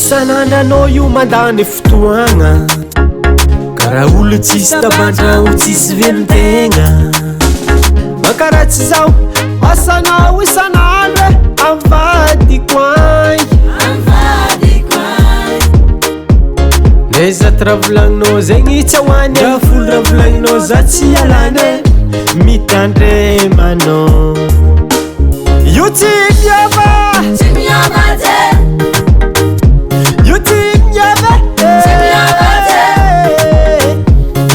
Isan'andro io mandany fotoagna karaha olo tsisy tabandragno tsisy velon-tegna mankaratsy zao asanao isan'andro avadiko neza ty raha volagninao zegny tsy ahoany afolo raha volagninao za tsy alany mitandremanao io tsy miova io tsy miova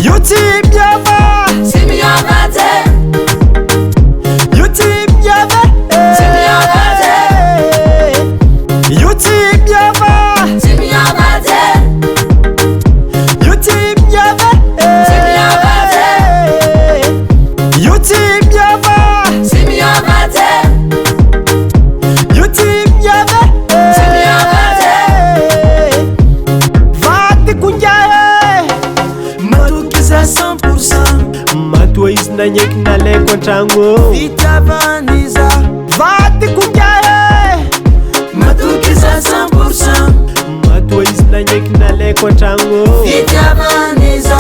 io tsy miova io tsy miova io tsy miova io tsy miova io tsy miova io tsy miova matoa izy nagneky nalaiko an-tragno fitiavaniza vadiko ngiahe matoky za 100% matoa izy nagneky nalaiko an-tragno fitiavaniza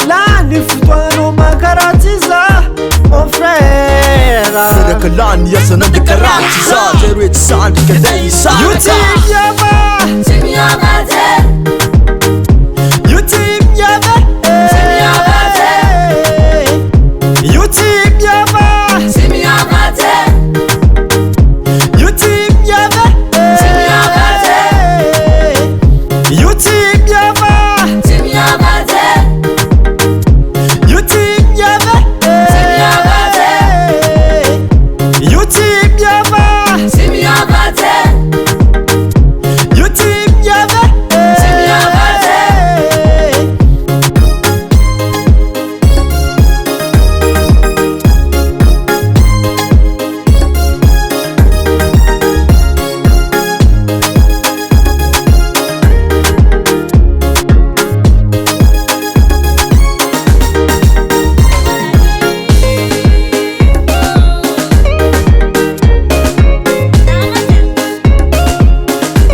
lany fotoanao mankaratsy za mon frère feraka lany asa nande karatsy za zay roetsy sandrika nday isaka io tsy miova io tsy miova io tsy miova io tsy miova io tsy miova io tsy miova io tsy miova io tsy miova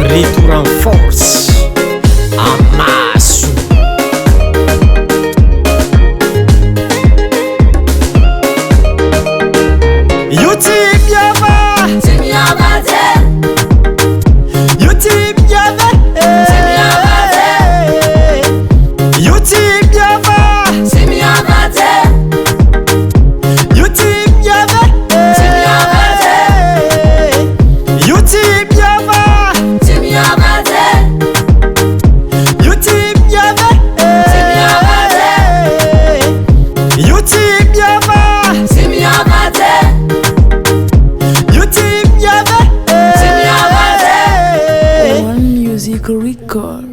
retour en force amasso io tsy miova io tsy miova io tsy miova io tsy miova io tsy miova io tsy miova io tsy miova io tsy miova One music record.